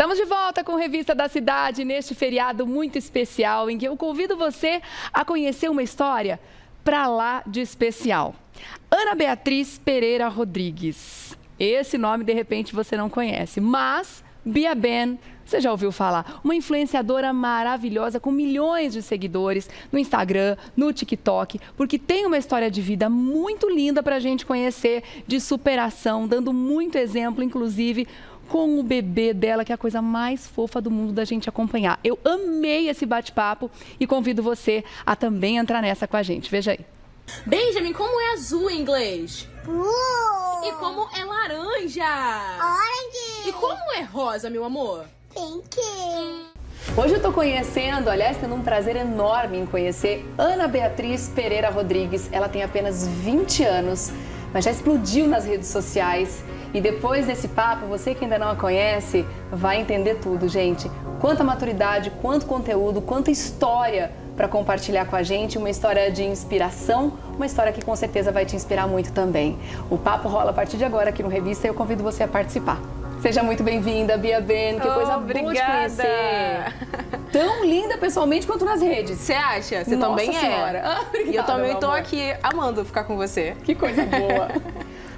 Estamos de volta com Revista da Cidade neste feriado muito especial em que eu convido você a conhecer uma história pra lá de especial. Ana Beatriz Pereira Rodrigues. Esse nome de repente você não conhece, mas Bia Ben, você já ouviu falar? Uma influenciadora maravilhosa com milhões de seguidores no Instagram, no TikTok, porque tem uma história de vida muito linda pra gente conhecer, de superação, dando muito exemplo, inclusive com o bebê dela, que é a coisa mais fofa do mundo da gente acompanhar. Eu amei esse bate-papo e convido você a também entrar nessa com a gente. Veja aí. Benjamin, como é azul em inglês? Blue. E como é laranja? Orange. E como é rosa, meu amor? Pink. Hoje eu tô conhecendo, aliás, tendo um prazer enorme em conhecer Ana Beatriz Pereira Rodrigues. Ela tem apenas 20 anos, mas já explodiu nas redes sociais. E depois desse papo, você que ainda não a conhece, vai entender tudo, gente. Quanta maturidade, quanto conteúdo, quanta história para compartilhar com a gente. Uma história de inspiração, uma história que com certeza vai te inspirar muito também. O papo rola a partir de agora aqui no Revista e eu convido você a participar. Seja muito bem-vinda, Bia Ben. Que coisa boa de conhecer. Tão linda pessoalmente quanto nas redes. Você acha? Você Nossa também senhora. é. Obrigada, E eu também tô amor. aqui amando ficar com você. Que coisa boa.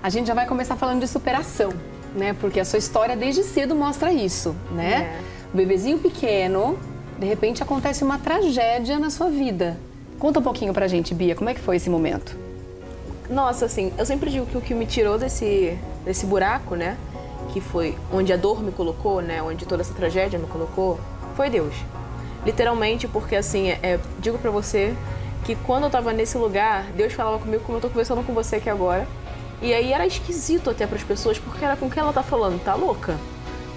A gente já vai começar falando de superação, né? Porque a sua história desde cedo mostra isso, né? O bebezinho pequeno, de repente acontece uma tragédia na sua vida. Conta um pouquinho pra gente, Bia, como é que foi esse momento? Nossa, assim, eu sempre digo que o que me tirou desse buraco, né? Que foi onde a dor me colocou, né? Onde toda essa tragédia me colocou, foi Deus. Literalmente, porque assim, digo pra você que quando eu tava nesse lugar, Deus falava comigo como eu tô conversando com você aqui agora. E aí era esquisito até para as pessoas, porque era com quem ela tá falando, tá louca?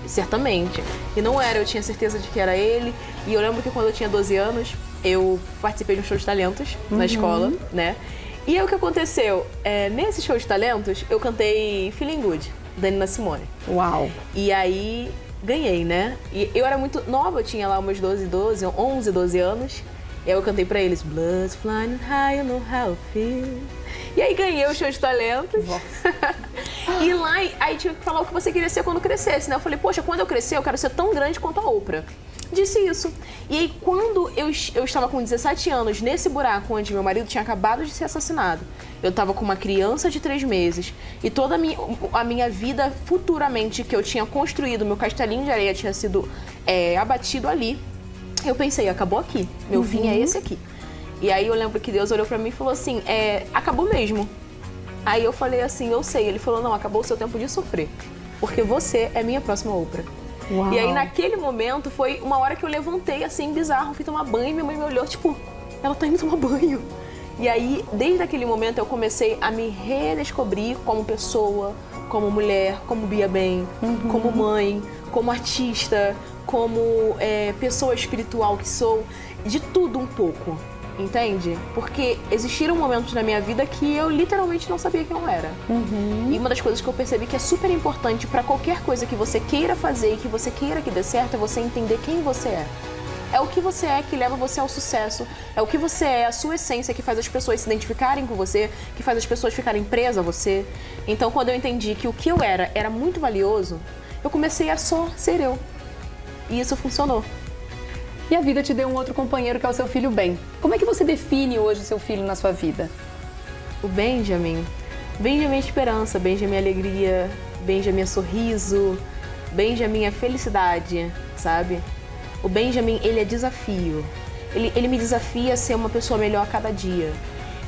Certamente. E não era, eu tinha certeza de que era ele. E eu lembro que quando eu tinha 12 anos, eu participei de um show de talentos na escola, né? E aí o que aconteceu? Nesse show de talentos, eu cantei Feeling Good, da Nina Simone. Uau! E aí ganhei, né? E eu era muito nova, eu tinha lá meus 11, 12 anos. E aí eu cantei pra eles, Blood's flying high, you know how it feels. E aí ganhei o show de talentos. E lá, aí tinha que falar o que você queria ser quando crescesse, né? Eu falei, poxa, quando eu crescer, eu quero ser tão grande quanto a Oprah. Disse isso. E aí, quando eu estava com 17 anos, nesse buraco onde meu marido tinha acabado de ser assassinado, eu estava com uma criança de 3 meses, e toda a minha vida futuramente que eu tinha construído, meu castelinho de areia tinha sido abatido ali, eu pensei, acabou aqui. Meu fim é esse aqui. E aí eu lembro que Deus olhou pra mim e falou assim, acabou mesmo. Aí eu falei assim, eu sei. Ele falou, não, acabou o seu tempo de sofrer, porque você é minha próxima Oprah. Uau. E aí naquele momento foi uma hora que eu levantei assim, bizarro, fui tomar banho e minha mãe me olhou, tipo, ela tá indo tomar banho. E aí, desde aquele momento eu comecei a me redescobrir como pessoa, como mulher, como Bia Ben, como mãe, como artista, como pessoa espiritual que sou, de tudo um pouco. Entende? Porque existiram momentos na minha vida que eu literalmente não sabia quem eu era. E uma das coisas que eu percebi que é super importante para qualquer coisa que você queira fazer e que você queira que dê certo é você entender quem você é. É o que você é que leva você ao sucesso. É o que você é, a sua essência que faz as pessoas se identificarem com você, que faz as pessoas ficarem presas a você. Então, quando eu entendi que o que eu era muito valioso, eu comecei a só ser eu. E isso funcionou. E a vida te deu um outro companheiro que é o seu filho Ben. Como é que você define hoje o seu filho na sua vida? O Benjamin. Benjamin é esperança, Benjamin é alegria, Benjamin é sorriso, Benjamin é felicidade, sabe? O Benjamin, ele é desafio. Ele me desafia a ser uma pessoa melhor a cada dia.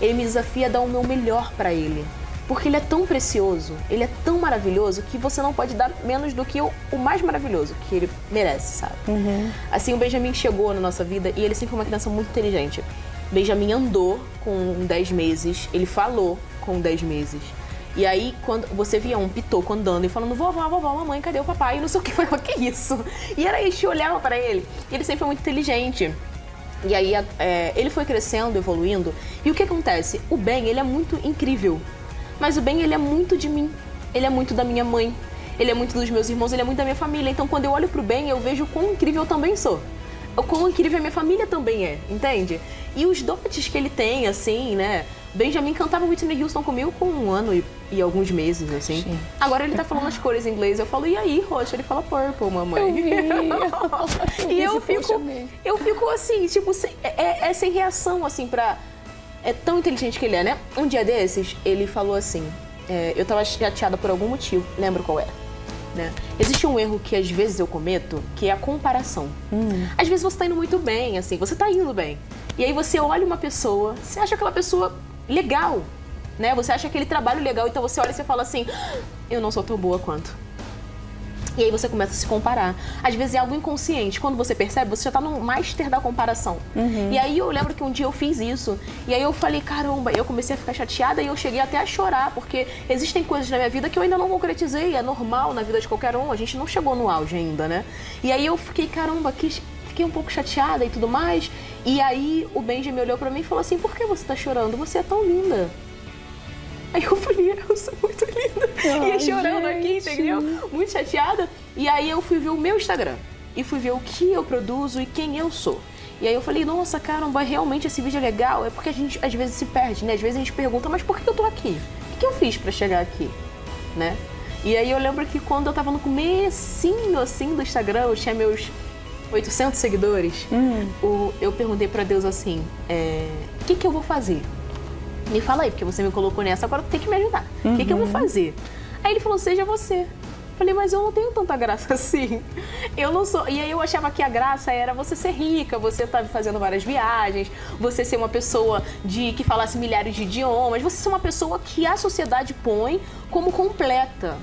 Ele me desafia a dar o meu melhor pra ele. Porque ele é tão precioso, ele é tão maravilhoso que você não pode dar menos do que o mais maravilhoso que ele merece, sabe? Assim, o Benjamin chegou na nossa vida e ele sempre foi uma criança muito inteligente. Benjamin andou com 10 meses, ele falou com 10 meses. E aí, quando você via um pitoco andando e falando, vovó, mamãe, cadê o papai? E não sei o que, eu falei, que isso? E era isso, eu olhava pra ele. E ele sempre foi muito inteligente. E aí, ele foi crescendo, evoluindo. E o que acontece? O Ben, ele é muito incrível. Mas o Ben, ele é muito de mim, ele é muito da minha mãe, ele é muito dos meus irmãos, ele é muito da minha família. Então, quando eu olho pro Ben, eu vejo o quão incrível eu também sou. quão incrível a minha família também é, entende? E os dotes que ele tem, assim, né? Benjamin cantava Whitney Houston comigo com 1 ano e alguns meses, assim. Sim. Agora ele tá falando as cores em inglês. Eu falo, e aí, roxa? Ele fala purple, mamãe. E eu fico assim, tipo, sem reação, assim, pra... É tão inteligente que ele é, né? Um dia desses, ele falou assim, eu tava chateada por algum motivo, lembro qual era. Né? Existe um erro que às vezes eu cometo, que é a comparação. Às vezes você tá indo muito bem, assim, você tá indo bem. E aí você olha uma pessoa, você acha aquela pessoa legal, né? Você acha aquele trabalho legal, então você olha e você fala assim, eu não sou tão boa quanto. E aí você começa a se comparar. Às vezes é algo inconsciente. Quando você percebe, você já tá no master da comparação. E aí eu lembro que um dia eu fiz isso. E aí eu falei, caramba, eu comecei a ficar chateada e eu cheguei até a chorar. Porque existem coisas na minha vida que eu ainda não concretizei. É normal na vida de qualquer um. A gente não chegou no auge ainda, né? E aí eu fiquei, caramba, fiquei um pouco chateada e tudo mais. E aí o Benjamin olhou pra mim e falou assim, por que você tá chorando? Você é tão linda. Aí eu falei, eu sou muito linda. E aí chorando aqui, entendeu? Muito chateada. E aí eu fui ver o meu Instagram. E fui ver o que eu produzo e quem eu sou. E aí eu falei, nossa, caramba, realmente esse vídeo é legal. É porque a gente às vezes se perde, né? Às vezes a gente pergunta, mas por que eu tô aqui? O que eu fiz pra chegar aqui? Né? E aí eu lembro que quando eu tava no comecinho, assim, do Instagram, eu tinha meus 800 seguidores. Eu perguntei pra Deus assim, o que eu vou fazer? Me fala aí, porque você me colocou nessa, agora tem que me ajudar. O que eu vou fazer? Aí ele falou, seja você. Falei, mas eu não tenho tanta graça assim. Eu não sou. E aí eu achava que a graça era você ser rica, você estar fazendo várias viagens, você ser uma pessoa que falasse milhares de idiomas, você ser uma pessoa que a sociedade põe como completa.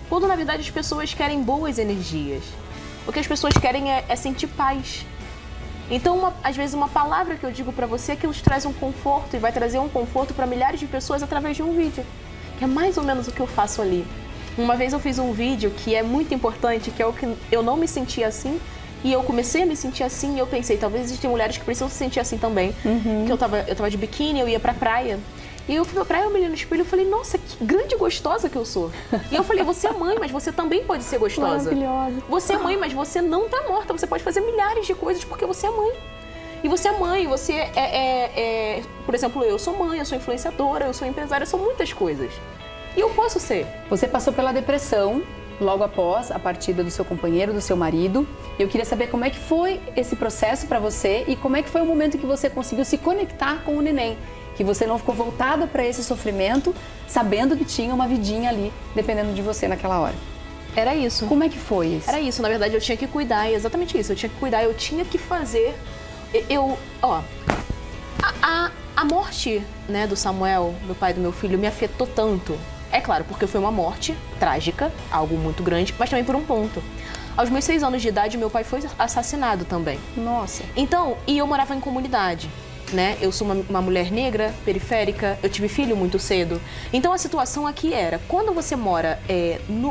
Quando na verdade as pessoas querem boas energias. O que as pessoas querem é sentir paz. Então, às vezes, uma palavra que eu digo pra você é que nos traz um conforto e vai trazer um conforto pra milhares de pessoas através de um vídeo. Que é mais ou menos o que eu faço ali. Uma vez eu fiz um vídeo que é muito importante, que é o que eu não me sentia assim, e eu comecei a me sentir assim, e eu pensei, talvez existem mulheres que precisam se sentir assim também. Que eu tava de biquíni, eu ia pra praia, e eu fui pra praia, eu me olhei no espelho e falei, nossa, que grande gostosa que eu sou. E eu falei, você é mãe, mas você também pode ser gostosa. Maravilhosa. Você é mãe, mas você não tá morta, você pode fazer milhares de coisas porque você é mãe. E você é mãe, você por exemplo, eu sou mãe, eu sou influenciadora, eu sou empresária, eu sou muitas coisas. E eu posso ser. Você passou pela depressão logo após a partida do seu companheiro, do seu marido. Eu queria saber como é que foi esse processo para você e como é que foi o momento que você conseguiu se conectar com o neném. Que você não ficou voltada para esse sofrimento, sabendo que tinha uma vidinha ali, dependendo de você naquela hora. Era isso. Como é que foi isso? Era isso, na verdade eu tinha que cuidar, é exatamente isso. Eu tinha que cuidar, eu tinha que fazer. A morte, né, do Samuel, do pai do meu filho, me afetou tanto. É claro, porque foi uma morte trágica, algo muito grande, mas também por um ponto. Aos meus 6 anos de idade, meu pai foi assassinado também. Nossa. Então, e eu morava em comunidade. Né? Eu sou uma mulher negra, periférica, eu tive filho muito cedo. Então a situação aqui era, quando você mora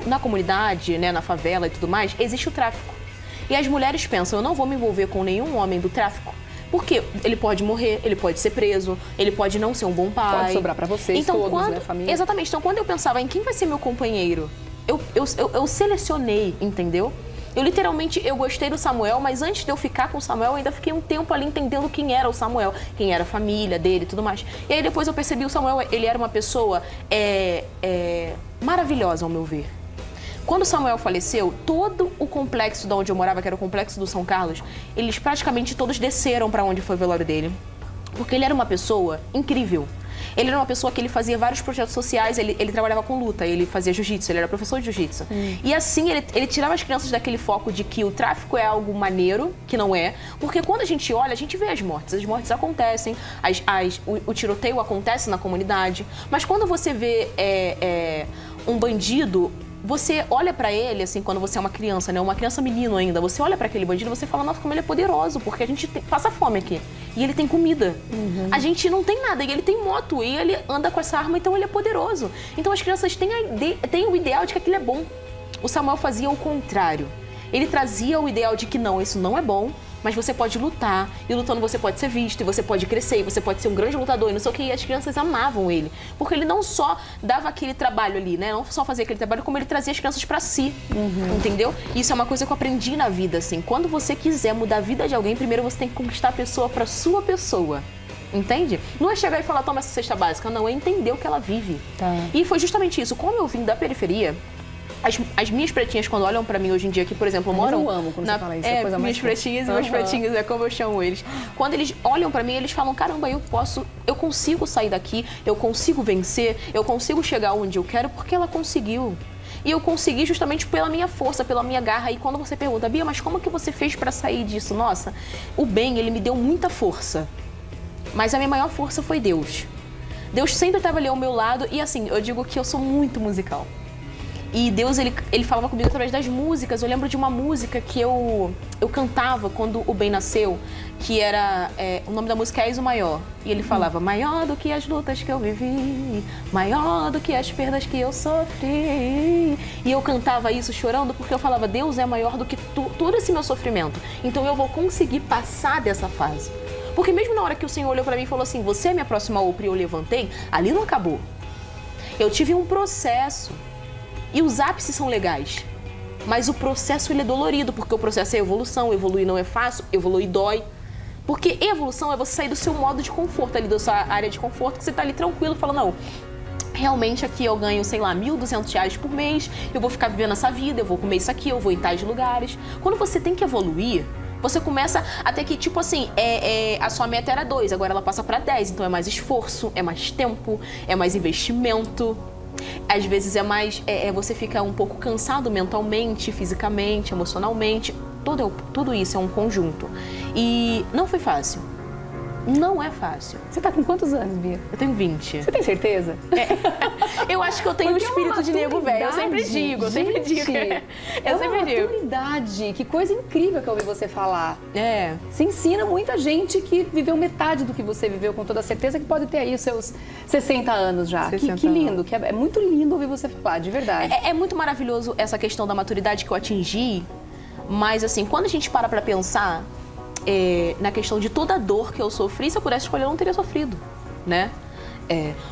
na comunidade, né, na favela e tudo mais, existe o tráfico. E as mulheres pensam, eu não vou me envolver com nenhum homem do tráfico. Porque ele pode morrer, ele pode ser preso, ele pode não ser um bom pai. Pode sobrar pra vocês então, todos, né, família? Exatamente. Então quando eu pensava em quem vai ser meu companheiro, eu selecionei, entendeu? Eu literalmente, eu gostei do Samuel, mas antes de eu ficar com o Samuel, eu ainda fiquei um tempo ali entendendo quem era o Samuel, quem era a família dele e tudo mais. E aí depois eu percebi o Samuel, ele era uma pessoa maravilhosa, ao meu ver. Quando o Samuel faleceu, todo o complexo de onde eu morava, que era o complexo do São Carlos, eles praticamente todos desceram para onde foi o velório dele. Porque ele era uma pessoa incrível. Ele era uma pessoa que ele fazia vários projetos sociais, ele trabalhava com luta, ele fazia jiu-jitsu, ele era professor de jiu-jitsu. E assim, ele tirava as crianças daquele foco de que o tráfico é algo maneiro, que não é. Porque quando a gente olha, a gente vê as mortes acontecem, o tiroteio acontece na comunidade. Mas quando você vê um bandido, você olha pra ele, assim, quando você é uma criança, né? Uma criança menino ainda, você olha pra aquele bandido e você fala, nossa, como ele é poderoso, porque a gente passa fome aqui. E ele tem comida. A gente não tem nada, e ele tem moto, e ele anda com essa arma, então ele é poderoso. Então as crianças têm o ideal de que aquilo é bom. O Samuel fazia o contrário. Ele trazia o ideal de que não, isso não é bom, mas você pode lutar, e lutando você pode ser visto, e você pode crescer, e você pode ser um grande lutador, e não sei o que, e as crianças amavam ele. Porque ele não só dava aquele trabalho ali, né? Não só fazia aquele trabalho, como ele trazia as crianças pra si, entendeu? Isso é uma coisa que eu aprendi na vida, assim. Quando você quiser mudar a vida de alguém, primeiro você tem que conquistar a pessoa pra sua pessoa. Entende? Não é chegar e falar, toma essa cesta básica, não, é entender o que ela vive. Tá. E foi justamente isso. Como eu vim da periferia, as minhas pretinhas, quando olham pra mim hoje em dia, que, por exemplo, moram... Eu amo quando você fala isso, é coisa mais... minhas pretinhas e meus pretinhos, é como eu chamo eles. Quando eles olham pra mim, eles falam, caramba, eu consigo sair daqui, eu consigo vencer, eu consigo chegar onde eu quero, porque ela conseguiu. E eu consegui justamente pela minha força, pela minha garra. E quando você pergunta, Bia, mas como que você fez pra sair disso? Nossa, o bem, ele me deu muita força. Mas a minha maior força foi Deus. Deus sempre estava ali ao meu lado e assim, eu digo que eu sou muito musical. E Deus, ele falava comigo através das músicas. Eu lembro de uma música que eu cantava quando o Ben nasceu, que era, o nome da música é És o Maior. E ele falava, maior do que as lutas que eu vivi, maior do que as perdas que eu sofri. E eu cantava isso chorando porque eu falava, Deus é maior do que todo esse meu sofrimento. Então eu vou conseguir passar dessa fase. Porque mesmo na hora que o Senhor olhou pra mim e falou assim, você é minha próxima Oprah, e eu levantei, ali não acabou. Eu tive um processo. E os ápices são legais. Mas o processo, ele é dolorido, porque o processo é evolução. Evoluir não é fácil, evoluir dói. Porque evolução é você sair do seu modo de conforto, ali da sua área de conforto, que você tá ali tranquilo, falando, não, realmente aqui eu ganho, sei lá, R$1.200 por mês, eu vou ficar vivendo essa vida, eu vou comer isso aqui, eu vou em tais lugares. Quando você tem que evoluir, você começa a ter que, tipo assim, a sua meta era 2, agora ela passa para 10, então é mais esforço, é mais tempo, é mais investimento. Às vezes você fica um pouco cansado mentalmente, fisicamente, emocionalmente, tudo isso é um conjunto. E não foi fácil. Não é fácil. Você tá com quantos anos, Bia? Eu tenho 20. Você tem certeza? Eu acho que eu tenho um espírito de nego velho. Eu sempre digo, eu sempre digo. Eu sempre digo. Maturidade. Que coisa incrível que eu ouvi você falar. É. Você ensina muita gente que viveu metade do que você viveu, com toda certeza, que pode ter aí os seus 60 anos já. 60 que lindo, que é muito lindo ouvir você falar, de verdade. É muito maravilhoso essa questão da maturidade que eu atingi, mas assim, quando a gente para pra pensar na questão de toda a dor que eu sofri, se eu pudesse escolher, eu não teria sofrido, né?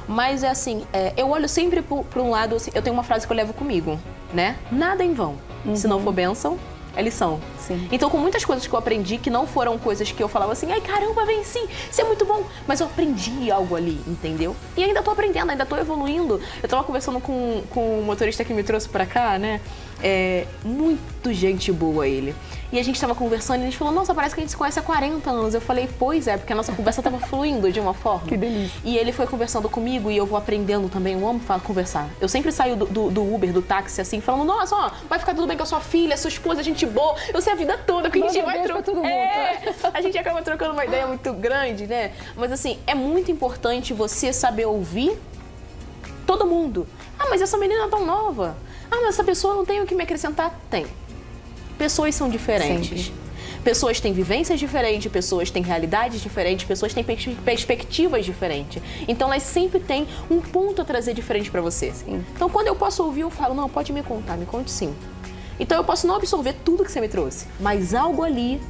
Mas é assim, eu olho sempre para um lado, assim, eu tenho uma frase que eu levo comigo, né? Nada em vão. Se não for bênção, é lição. Sim. Então, com muitas coisas que eu aprendi, que não foram coisas que eu falava assim, ai caramba, venci, isso é muito bom, mas eu aprendi algo ali, entendeu? E ainda tô aprendendo, ainda tô evoluindo. Eu tava conversando com o motorista que me trouxe pra cá, né? Muito gente boa ele. E a gente tava conversando e ele falou, nossa, parece que a gente se conhece há 40 anos. Eu falei, pois é, porque a nossa conversa tava fluindo de uma forma. Que delícia. E ele foi conversando comigo e eu vou aprendendo também, eu amo conversar. Eu sempre saio do Uber, do táxi, assim, falando, nossa, ó, vai ficar tudo bem com a sua filha, sua esposa, gente boa. Eu sei a vida toda, porque a gente vai trocando. A gente acaba trocando uma ideia muito grande, né? Mas assim, é muito importante você saber ouvir todo mundo. Ah, mas essa menina é tão nova. Ah, mas essa pessoa não tem o que me acrescentar? Tem. Pessoas são diferentes. Sempre. Pessoas têm vivências diferentes, pessoas têm realidades diferentes, pessoas têm perspectivas diferentes. Então, elas sempre têm um ponto a trazer diferente para você. Sim. Então, quando eu posso ouvir, eu falo, não, pode me contar, me conte sim. Então, eu posso não absorver tudo que você me trouxe, mas algo ali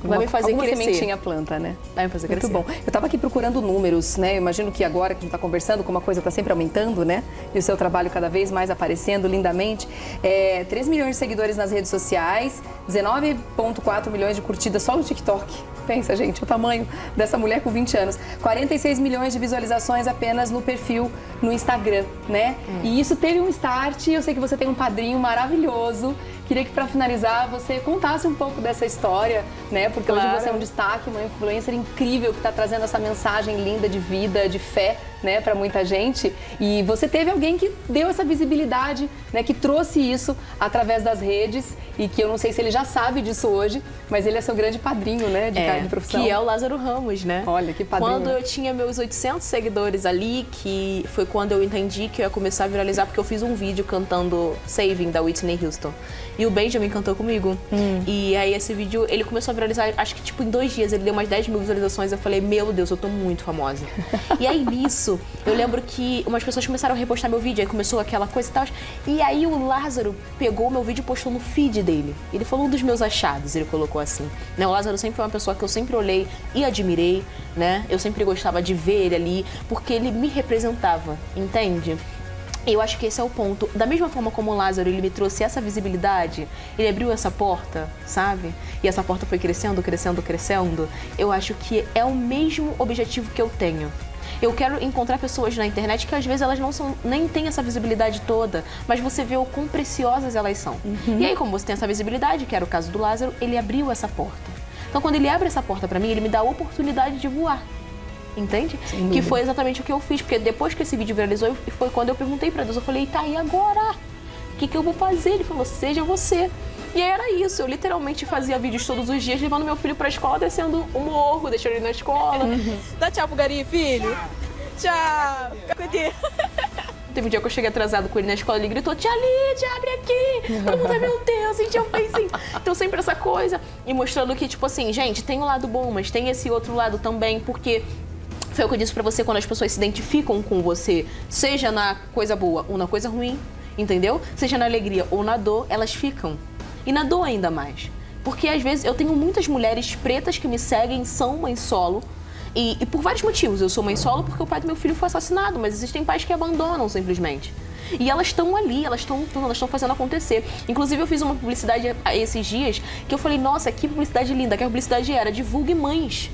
vai me fazer crescer. Sementinha planta, né? Vai me fazer crescer. Muito bom. Eu estava aqui procurando números, né? Eu imagino que agora que a gente está conversando, como a coisa está sempre aumentando, né? E o seu trabalho cada vez mais aparecendo lindamente. 3 milhões de seguidores nas redes sociais, 19,4 milhões de curtidas só no TikTok. Pensa, gente, o tamanho dessa mulher com 20 anos. 46 milhões de visualizações apenas no perfil no Instagram, né? E isso teve um start. Eu sei que você tem um padrinho maravilhoso. Queria que, para finalizar, você contasse um pouco dessa história, né? Porque hoje você é um destaque, uma influencer incrível que está trazendo essa mensagem linda de vida, de fé, né, para muita gente. E você teve alguém que deu essa visibilidade, né, que trouxe isso através das redes e que eu não sei se ele já sabe disso hoje, mas ele é seu grande padrinho, né, de profissão. Que é o Lázaro Ramos, né? Olha, que padrinho. Quando eu tinha meus 800 seguidores ali, que foi quando eu entendi que eu ia começar a viralizar, porque eu fiz um vídeo cantando Saving, da Whitney Houston. E o Benjamin cantou comigo. E aí esse vídeo, ele começou a viralizar, acho que tipo em 2 dias, ele deu umas 10 mil visualizações. Eu falei, meu Deus, eu tô muito famosa. E aí nisso, eu lembro que umas pessoas começaram a repostar meu vídeo, aí começou aquela coisa e tal. E aí o Lázaro pegou meu vídeo e postou no feed dele. Ele falou um dos meus achados, ele colocou assim. Né? O Lázaro sempre foi uma pessoa que eu sempre olhei e admirei, né? Eu sempre gostava de ver ele ali, porque ele me representava, entende? Eu acho que esse é o ponto. Da mesma forma como o Lázaro, ele me trouxe essa visibilidade, ele abriu essa porta, sabe? E essa porta foi crescendo, crescendo, crescendo. Eu acho que é o mesmo objetivo que eu tenho. Eu quero encontrar pessoas na internet que às vezes elas não são, nem têm essa visibilidade toda, mas você vê o quão preciosas elas são. E aí, como você tem essa visibilidade, que era o caso do Lázaro, ele abriu essa porta. Então, quando ele abre essa porta pra mim, ele me dá a oportunidade de voar. Entende? Que foi exatamente o que eu fiz, porque depois que esse vídeo viralizou, foi quando eu perguntei pra Deus, eu falei, tá, e agora? O que eu vou fazer? Ele falou, seja você. E aí era isso, eu literalmente fazia vídeos todos os dias, levando meu filho pra escola, descendo o morro, deixando ele na escola. Dá tchau pro Gari, filho. Tchau. Teve um dia que eu cheguei atrasado com ele na escola, ele gritou, tia Lídia, abre aqui. Todo mundo, meu Deus, gente, eu pensei. Então sempre essa coisa. E mostrando que, tipo assim, gente, tem um lado bom, mas tem esse outro lado também, porque... Foi o que eu disse pra você, quando as pessoas se identificam com você, seja na coisa boa ou na coisa ruim, entendeu? Seja na alegria ou na dor, elas ficam. E na dor ainda mais. Porque às vezes eu tenho muitas mulheres pretas que me seguem, são mãe solo, e por vários motivos. Eu sou mãe solo porque o pai do meu filho foi assassinado, mas existem pais que abandonam simplesmente. E elas estão ali, elas estão fazendo acontecer. Inclusive eu fiz uma publicidade esses dias que eu falei, nossa, que publicidade linda, que a publicidade era divulgue mães.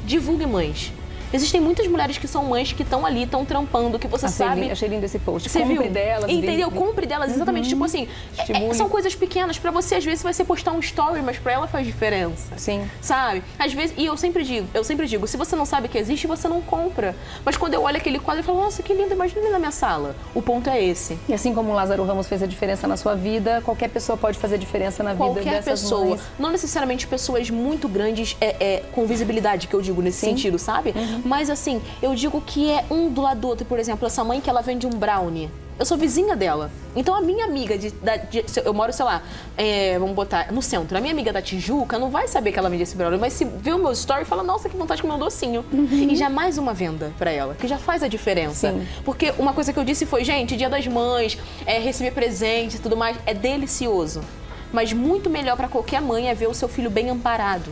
Divulgue mães. Existem muitas mulheres que são mães que estão ali, estão trampando, que você sabe... Achei lindo esse post. Você compre viu? delas. Entendeu? Compre delas, exatamente. Tipo assim, são coisas pequenas. Pra você, às vezes, vai ser postar um story, mas pra ela faz diferença. Sim. Sabe? Às vezes, e eu sempre digo, se você não sabe que existe, você não compra. Mas quando eu olho aquele quadro, eu falo, nossa, que lindo, imagina ele na minha sala. O ponto é esse. E assim como o Lázaro Ramos fez a diferença na sua vida, qualquer pessoa pode fazer diferença na vida dessas Qualquer pessoa. mães. Não necessariamente pessoas muito grandes, com visibilidade, que eu digo nesse sentido, sabe? Mas assim, eu digo que é um do lado do outro. Por exemplo, essa mãe que ela vende um brownie. Eu sou vizinha dela. Então a minha amiga, eu moro, sei lá, vamos botar, no centro. A minha amiga da Tijuca não vai saber que ela vende esse brownie, mas se vê o meu story e fala, nossa, que vontade de comer um docinho. E já mais uma venda pra ela, que já faz a diferença. Sim. Porque uma coisa que eu disse foi, gente, Dia das Mães, receber presente e tudo mais, é delicioso. Mas muito melhor pra qualquer mãe é ver o seu filho bem amparado.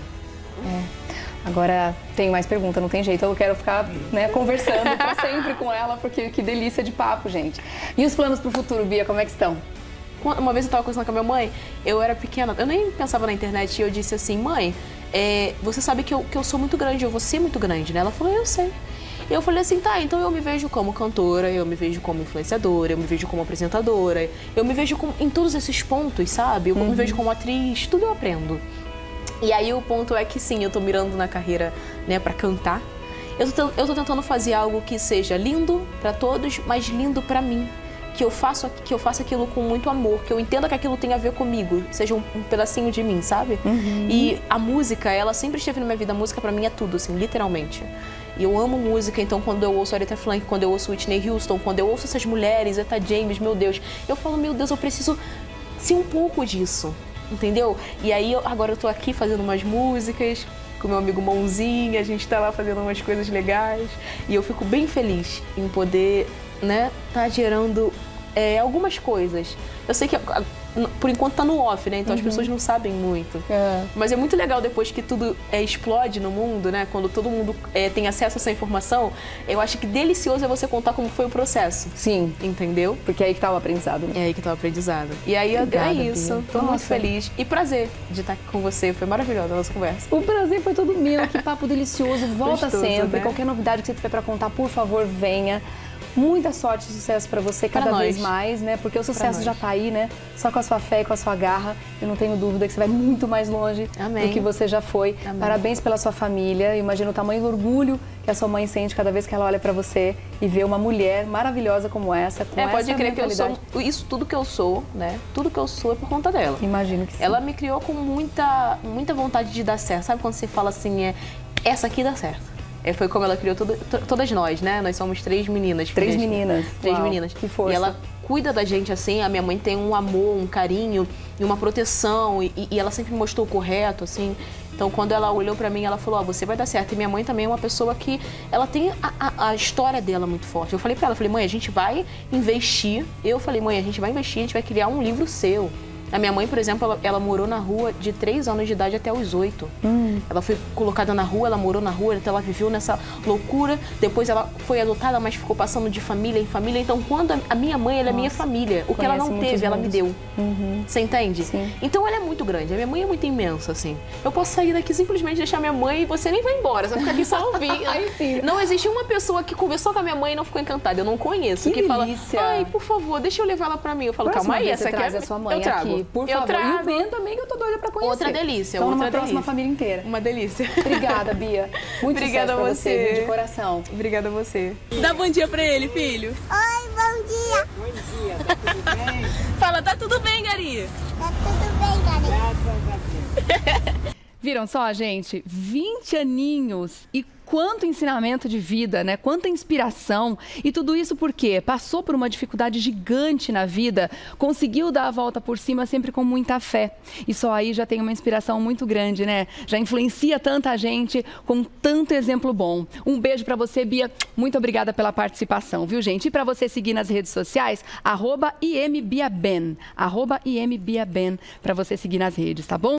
Agora, tem mais pergunta, não tem jeito. Eu quero ficar, né, conversando pra sempre com ela, porque que delícia de papo, gente. E os planos pro futuro, Bia, como é que estão? Uma vez eu tava conversando com a minha mãe, eu era pequena, eu nem pensava na internet, e eu disse assim, mãe, você sabe que eu sou muito grande, eu vou ser muito grande, né? Ela falou, eu sei. E eu falei assim, tá, então eu me vejo como cantora, eu me vejo como influenciadora, eu me vejo como apresentadora, eu me vejo em todos esses pontos, sabe? Eu me vejo como atriz, tudo eu aprendo. E aí o ponto é que sim, eu tô mirando na carreira, né, pra cantar. Eu tô tentando fazer algo que seja lindo pra todos, mas lindo pra mim. Que eu faça aquilo com muito amor, que eu entenda que aquilo tem a ver comigo, seja um pedacinho de mim, sabe? E a música, ela sempre esteve na minha vida, a música pra mim é tudo, assim, literalmente. E eu amo música, então quando eu ouço Aretha Franklin, quando eu ouço Whitney Houston, quando eu ouço essas mulheres, Etta James, meu Deus, eu falo, meu Deus, eu preciso ser um pouco disso. Entendeu? E aí, agora eu tô aqui fazendo umas músicas com meu amigo Mãozinha, a gente tá lá fazendo umas coisas legais. E eu fico bem feliz em poder, né, tá gerando algumas coisas. Eu sei que, por enquanto, tá no off, né? Então as pessoas não sabem muito. Mas é muito legal depois que tudo explode no mundo, né? Quando todo mundo tem acesso a essa informação, eu acho que delicioso é você contar como foi o processo. Sim. Entendeu? Porque é aí que tá o aprendizado. Né? É aí que tá o aprendizado. E aí Obrigada, é isso. Bia. Tô muito feliz. E prazer de estar aqui com você. Foi maravilhosa a nossa conversa. O prazer foi todo meu. Que papo delicioso. Volta Gostoso, sempre. né? Qualquer novidade que você tiver pra contar, por favor, venha. Muita sorte e sucesso pra você cada vez mais, né? Porque o sucesso já tá aí, né? Só com a sua fé e com a sua garra. Eu não tenho dúvida que você vai muito mais longe do que você já foi. Amém. Parabéns pela sua família. Imagina o tamanho do orgulho que a sua mãe sente cada vez que ela olha pra você e vê uma mulher maravilhosa como essa, com essa pode crer que eu mentalidade. sou isso, tudo que eu sou, né? Tudo que eu sou é por conta dela. Imagino que sim. Ela me criou com muita vontade de dar certo. Sabe quando você fala assim, essa aqui dá certo? Foi como ela criou todas nós, né? Nós somos 3 meninas. 3 meninas. 3 Uau, meninas. Que força. E ela cuida da gente assim. A minha mãe tem um amor, um carinho e uma proteção e ela sempre mostrou o correto, assim. Então, quando ela olhou pra mim, ela falou, ó, você vai dar certo. E minha mãe também é uma pessoa que, ela tem a história dela muito forte. Eu falei pra ela, falei, mãe, a gente vai investir. Eu falei, mãe, a gente vai investir, a gente vai criar um livro seu. A minha mãe, por exemplo, ela morou na rua de 3 anos de idade até os 8. Ela foi colocada na rua, ela morou na rua, então ela viveu nessa loucura. Depois ela foi adotada, mas ficou passando de família em família. Então, quando a minha mãe, ela é minha família. O que ela não teve, ela me deu. Você entende? Sim. Então, ela é muito grande. A minha mãe é muito imensa, assim. Eu posso sair daqui simplesmente deixar minha mãe e você nem vai embora. Você vai ficar aqui só ouvindo. Ai, sim. Não existe uma pessoa que conversou com a minha mãe e não ficou encantada. Eu não conheço. Que fala, delícia. ai, por favor, deixa eu levar ela pra mim. Eu falo, Próxima calma aí, vez essa você aqui traz a sua mãe eu trago. aqui, por eu favor. trago. E o Ben também, que eu tô doida pra conhecer. Outra delícia, então, outra numa próxima delícia. família inteira. Uma delícia. Obrigada, Bia. Muito Obrigada sucesso pra a você. viu, de coração. Obrigada a você. Dá bom dia pra ele, filho. Oi, bom dia. Bom dia, tá tudo bem? Fala, tá tudo bem, Gari. Tá tudo bem, galera? Viram só, gente? 20 aninhos e quanto ensinamento de vida, né? Quanta inspiração. E tudo isso porque passou por uma dificuldade gigante na vida, conseguiu dar a volta por cima sempre com muita fé. E só aí já tem uma inspiração muito grande, né? Já influencia tanta gente com tanto exemplo bom. Um beijo pra você, Bia. Muito obrigada pela participação, viu, gente? E pra você seguir nas redes sociais, @imbiaben, @imbiaben, pra você seguir nas redes, tá bom?